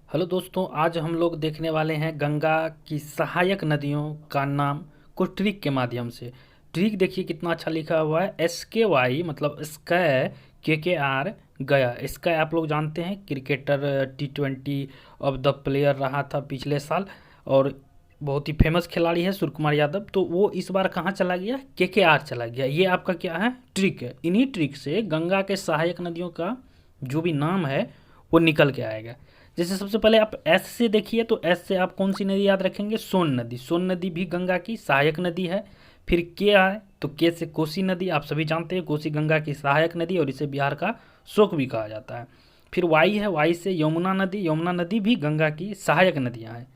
Hello दोस्तों, आज हम लोग देखने वाले हैं गंगा की सहायक नदियों का नाम को ट्रिक के माध्यम से। ट्रिक देखिए कितना अच्छा लिखा हुआ है, SKY मतलब स्काई, KKR गया। स्काई आप लोग जानते हैं, cricketer T20 of the player रहा था पिछले साल और बहुत ही फेमस खिलाड़ी है सूर्य कुमार यादव। तो वो इस बार कहाँ चला गया? KKR चला गया। ये आपका क्या है? ट्रिक है। इन्हीं ट्रिक से गंगा के सहायक नदियों का जो भी नाम है वो निकल के आएगा। जैसे सबसे पहले आप एस से देखिए, तो एस से आप कौन सी नदी याद रखेंगे? सोन नदी। सोन नदी भी गंगा की सहायक नदी है। फिर के आए तो के से कोसी नदी, आप सभी जानते हैं कोसी गंगा की सहायक नदी और इसे बिहार का शोक भी कहा जाता है। फिर वाई है, वाई से यमुना नदी। यमुना नदी भी गंगा की सहायक नदियाँ हैं।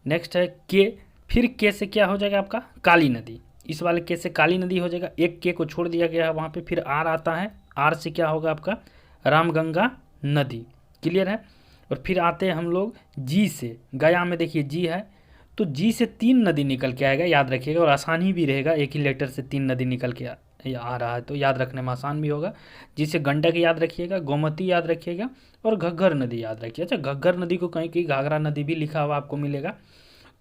नेक्स्ट है के। फिर के से क्या हो जाएगा आपका? काली नदी। इस वाले के से काली नदी हो जाएगा, एक के को छोड़ दिया गया है वहाँ पे। फिर आर आता है, आर से क्या होगा आपका? रामगंगा नदी। क्लियर है। और फिर आते हैं हम लोग जी से। गया में देखिए जी है, तो जी से 3 नदी निकल के आएगा, याद रखिएगा। और आसानी भी रहेगा, एक ही लेटर से 3 नदी निकल के आ रहा है तो याद रखने में आसान भी होगा। जिसे गंडक याद रखिएगा, गोमती याद रखिएगा और घग्गर नदी याद रखिए। अच्छा, घग्गर नदी को कहीं कहीं घाघरा नदी भी लिखा हुआ आपको मिलेगा।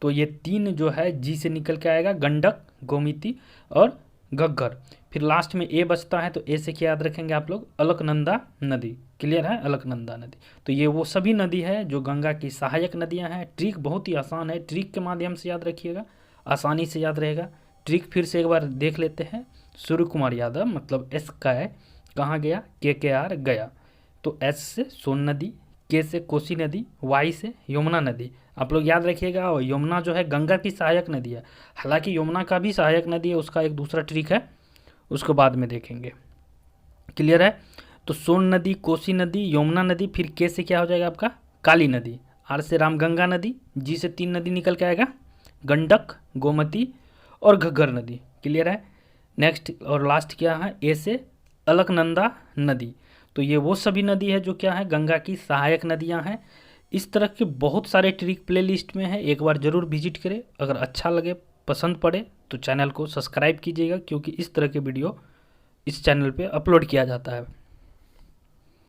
तो ये 3 जो है जी से निकल के आएगा, गंडक, गोमती और घग्गर। फिर लास्ट में ए बचता है, तो ए से क्या याद रखेंगे आप लोग? अलकनंदा नदी। क्लियर है, अलकनंदा नदी। तो ये वो सभी नदी है जो गंगा की सहायक नदियां हैं। ट्रिक बहुत ही आसान है, ट्रिक के माध्यम से याद रखिएगा, आसानी से याद रहेगा। ट्रिक फिर से एक बार देख लेते हैं। सूर्य कुमार यादव मतलब स्काई कहाँ गया? KKR गया। तो एस से सोन नदी, के से कोसी नदी, वाई से यमुना नदी। आप लोग याद रखिएगा, और यमुना जो है गंगा की सहायक नदी है। हालांकि यमुना का भी सहायक नदी है, उसका एक दूसरा ट्रिक है, उसको बाद में देखेंगे। क्लियर है। तो सोन नदी, कोसी नदी, यमुना नदी, फिर के से क्या हो जाएगा आपका? काली नदी। आर से रामगंगा नदी। जी से 3 नदी निकल के आएगा, गंडक, गोमती और घग्गर नदी। क्लियर है। नेक्स्ट और लास्ट क्या है? ए से अलकनंदा नदी। तो ये वो सभी नदी है जो क्या है? गंगा की सहायक नदियां हैं। इस तरह के बहुत सारे ट्रिक प्ले लिस्ट में है, एक बार ज़रूर विजिट करें। अगर अच्छा लगे, पसंद पड़े तो चैनल को सब्सक्राइब कीजिएगा, क्योंकि इस तरह के वीडियो इस चैनल पे अपलोड किया जाता है।